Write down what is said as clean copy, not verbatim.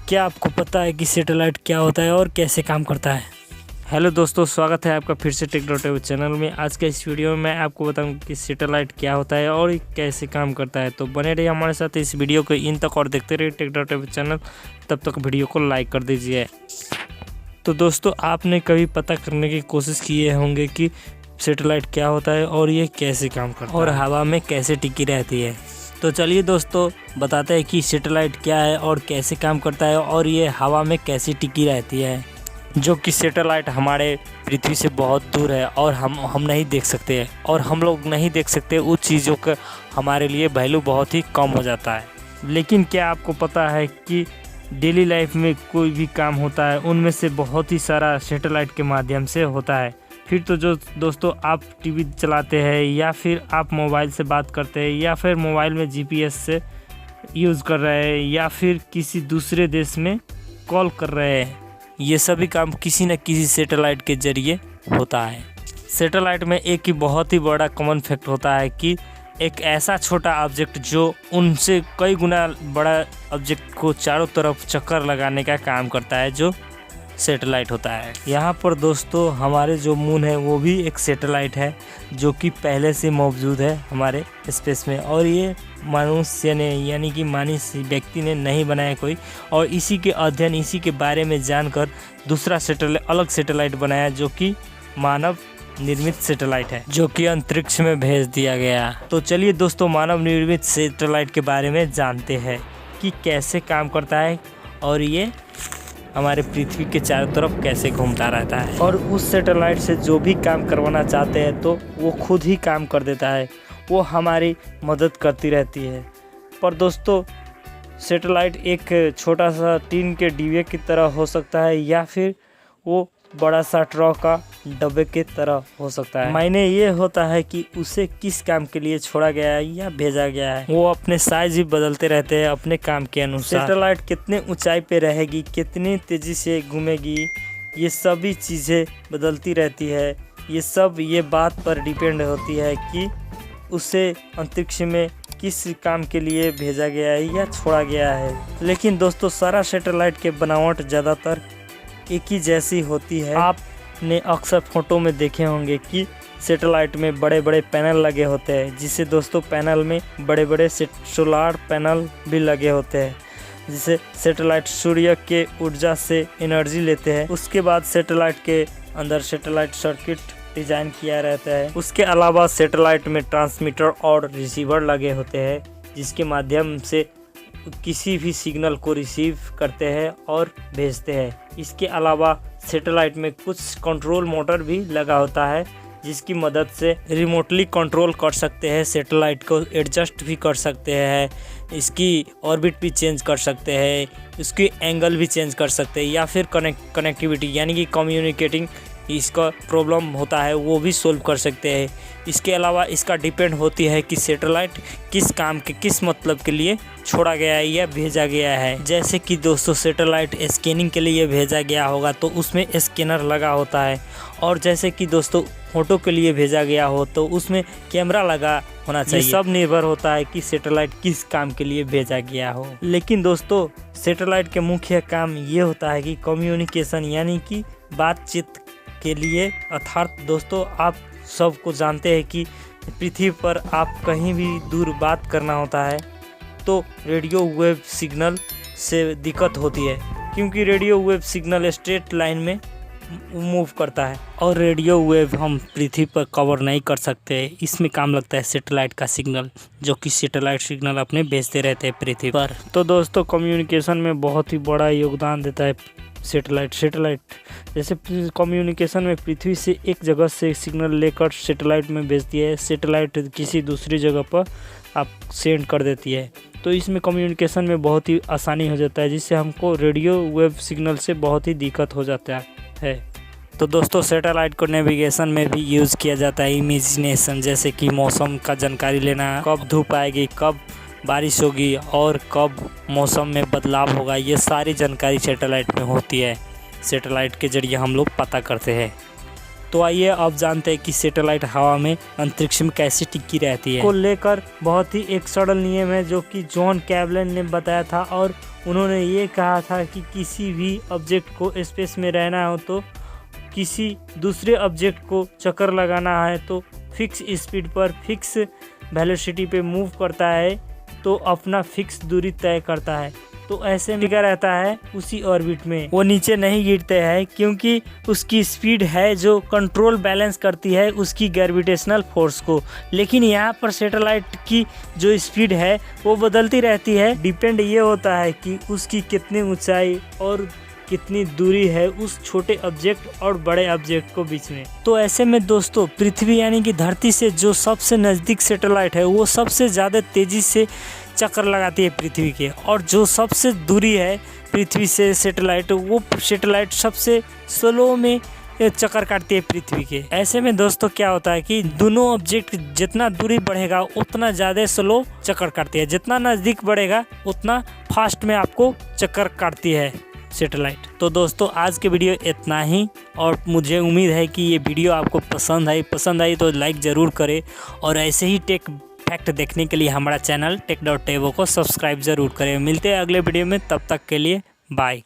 क्या आपको पता है कि सैटेलाइट क्या होता है और कैसे काम करता है? हेलो दोस्तों, स्वागत है आपका फिर से टेक.टेव चैनल में। आज के इस वीडियो में मैं आपको बताऊंगा कि सैटेलाइट क्या होता है और कैसे काम करता है। तो बने रहिए हमारे साथ इस वीडियो को इन तक और देखते रहिए टेक.टेव चैनल। तब तक वीडियो को लाइक कर दीजिए। तो दोस्तों, आपने कभी पता करने की कोशिश किए होंगे कि सैटेलाइट क्या होता है और ये कैसे काम करता है और हवा में कैसे टिकी रहती है। तो चलिए दोस्तों, बताते हैं कि सैटेलाइट क्या है और कैसे काम करता है और ये हवा में कैसे टिकी रहती है। जो कि सैटेलाइट हमारे पृथ्वी से बहुत दूर है और हम नहीं देख सकते हैं, और हम लोग नहीं देख सकते उस चीज़ों का हमारे लिए वैल्यू बहुत ही कम हो जाता है। लेकिन क्या आपको पता है कि डेली लाइफ में कोई भी काम होता है उनमें से बहुत ही सारा सैटेलाइट के माध्यम से होता है। फिर तो जो दोस्तों आप टीवी चलाते हैं या फिर आप मोबाइल से बात करते हैं या फिर मोबाइल में जीपीएस से यूज़ कर रहे हैं या फिर किसी दूसरे देश में कॉल कर रहे हैं, ये सभी काम किसी न किसी सैटेलाइट के ज़रिए होता है। सैटेलाइट में एक ही बहुत ही बड़ा कॉमन फैक्ट होता है कि एक ऐसा छोटा ऑब्जेक्ट जो उनसे कई गुना बड़ा ऑब्जेक्ट को चारों तरफ चक्कर लगाने का काम करता है, जो सैटेलाइट होता है। यहाँ पर दोस्तों हमारे जो मून है वो भी एक सैटेलाइट है जो कि पहले से मौजूद है हमारे स्पेस में, और ये मनुष्य ने यानी कि मानव व्यक्ति ने नहीं बनाया कोई, और इसी के अध्ययन इसी के बारे में जानकर दूसरा अलग सैटेलाइट बनाया जो कि मानव निर्मित सैटेलाइट है, जो कि अंतरिक्ष में भेज दिया गया। तो चलिए दोस्तों, मानव निर्मित सैटेलाइट के बारे में जानते हैं कि कैसे काम करता है और ये हमारे पृथ्वी के चारों तरफ कैसे घूमता रहता है। और उस सैटेलाइट से जो भी काम करवाना चाहते हैं तो वो खुद ही काम कर देता है, वो हमारी मदद करती रहती है। पर दोस्तों, सैटेलाइट एक छोटा सा टीन के डिब्बे की तरह हो सकता है या फिर वो बड़ा सा ट्रक का डब्बे की तरह हो सकता है। मायने ये होता है कि उसे किस काम के लिए छोड़ा गया है या भेजा गया है। वो अपने साइज भी बदलते रहते हैं अपने काम के अनुसार। सैटेलाइट कितने ऊंचाई पे रहेगी, कितनी तेजी से घूमेगी, ये सभी चीज़ें बदलती रहती है। ये बात पर डिपेंड होती है कि उसे अंतरिक्ष में किस काम के लिए भेजा गया है या छोड़ा गया है। लेकिन दोस्तों, सारा सैटेलाइट के बनावट ज़्यादातर एक ही जैसी होती है। आपने अक्सर फोटो में देखे होंगे कि सैटेलाइट में बड़े बड़े पैनल लगे होते हैं, जिससे दोस्तों पैनल में बड़े बड़े सोलार पैनल भी लगे होते हैं, जिससे सैटेलाइट सूर्य के ऊर्जा से एनर्जी लेते हैं। उसके बाद सैटेलाइट के अंदर सैटेलाइट सर्किट डिज़ाइन किया रहता है। उसके अलावा सैटेलाइट में ट्रांसमीटर और रिसीवर लगे होते हैं, जिसके माध्यम से किसी भी सिग्नल को रिसीव करते हैं और भेजते हैं। इसके अलावा सैटेलाइट में कुछ कंट्रोल मोटर भी लगा होता है, जिसकी मदद से रिमोटली कंट्रोल कर सकते हैं, सैटेलाइट को एडजस्ट भी कर सकते हैं, इसकी ऑर्बिट भी चेंज कर सकते हैं, इसकी एंगल भी चेंज कर सकते हैं, या फिर कनेक्टिविटी यानी कि कम्युनिकेटिंग इसका प्रॉब्लम होता है वो भी सोल्व कर सकते हैं। इसके अलावा इसका डिपेंड होती है कि सैटेलाइट किस काम के किस मतलब के लिए छोड़ा गया है या भेजा गया है। जैसे कि दोस्तों, सैटेलाइट स्कैनिंग के लिए भेजा गया होगा तो उसमें स्कैनर लगा होता है, और जैसे कि दोस्तों फोटो के लिए भेजा गया हो तो उसमें कैमरा लगा होना चाहिए। सब निर्भर होता है कि सैटेलाइट किस काम के लिए भेजा गया हो। लेकिन दोस्तों, सैटेलाइट के मुख्य काम ये होता है कि कम्युनिकेशन यानी कि बातचीत के लिए। अर्थात दोस्तों, आप सबको जानते हैं कि पृथ्वी पर आप कहीं भी दूर बात करना होता है तो रेडियो वेव सिग्नल से दिक्कत होती है, क्योंकि radio wave signal straight line में मूव करता है और रेडियो वेव हम पृथ्वी पर कवर नहीं कर सकते। इसमें काम लगता है सैटेलाइट का सिग्नल, जो कि सैटेलाइट सिग्नल अपने भेजते रहते हैं पृथ्वी पर। तो दोस्तों, कम्युनिकेशन में बहुत ही बड़ा योगदान देता है सैटेलाइट। जैसे कम्युनिकेशन में पृथ्वी से एक जगह से सिग्नल लेकर सैटेलाइट में भेजती है, सैटेलाइट किसी दूसरी जगह पर आप सेंड कर देती है। तो इसमें कम्युनिकेशन में बहुत ही आसानी हो जाता है, जिससे हमको रेडियो वेव सिग्नल से बहुत ही दिक्कत हो जाता है। तो दोस्तों, सैटेलाइट को नेविगेशन में भी यूज़ किया जाता है। इमेजिनेशन, जैसे कि मौसम का जानकारी लेना, कब धूप आएगी, कब बारिश होगी और कब मौसम में बदलाव होगा, ये सारी जानकारी सैटेलाइट में होती है। सैटेलाइट के ज़रिए हम लोग पता करते हैं। तो आइए अब जानते हैं कि सैटेलाइट हवा में अंतरिक्ष में कैसे टिकी रहती है। को लेकर बहुत ही एक सरल नियम है जो कि जॉन कैल्विन ने बताया था, और उन्होंने ये कहा था कि किसी भी ऑब्जेक्ट को स्पेस में रहना हो तो किसी दूसरे ऑब्जेक्ट को चक्कर लगाना है तो फिक्स स्पीड पर फिक्स वेलोसिटी पे मूव करता है तो अपना फिक्स दूरी तय करता है। तो ऐसे में टिका रहता है उसी ऑर्बिट में, वो नीचे नहीं गिरते हैं क्योंकि उसकी स्पीड है जो कंट्रोल बैलेंस करती है उसकी ग्रेविटेशनल फोर्स को। लेकिन यहाँ पर सैटेलाइट की जो स्पीड है वो बदलती रहती है। डिपेंड ये होता है कि उसकी कितनी ऊंचाई और कितनी दूरी है उस छोटे ऑब्जेक्ट और बड़े ऑब्जेक्ट को बीच में। तो ऐसे में दोस्तों पृथ्वी यानी कि धरती से जो सबसे नज़दीक सैटेलाइट है वो सबसे ज़्यादा तेज़ी से चक्कर लगाती है पृथ्वी के, और जो सबसे दूरी है पृथ्वी से सैटेलाइट वो सैटेलाइट सबसे स्लो में चक्कर काटती है पृथ्वी के। ऐसे में दोस्तों क्या होता है कि दोनों ऑब्जेक्ट जितना दूरी बढ़ेगा उतना ज़्यादा स्लो चक्कर काटती है, जितना नज़दीक बढ़ेगा उतना फास्ट में आपको चक्कर काटती है सैटेलाइट। तो दोस्तों आज के वीडियो इतना ही, और मुझे उम्मीद है कि ये वीडियो आपको पसंद आई तो लाइक ज़रूर करें, और ऐसे ही टेक फैक्ट देखने के लिए हमारा चैनल टेक.टेवो को सब्सक्राइब ज़रूर करें। मिलते हैं अगले वीडियो में, तब तक के लिए बाय।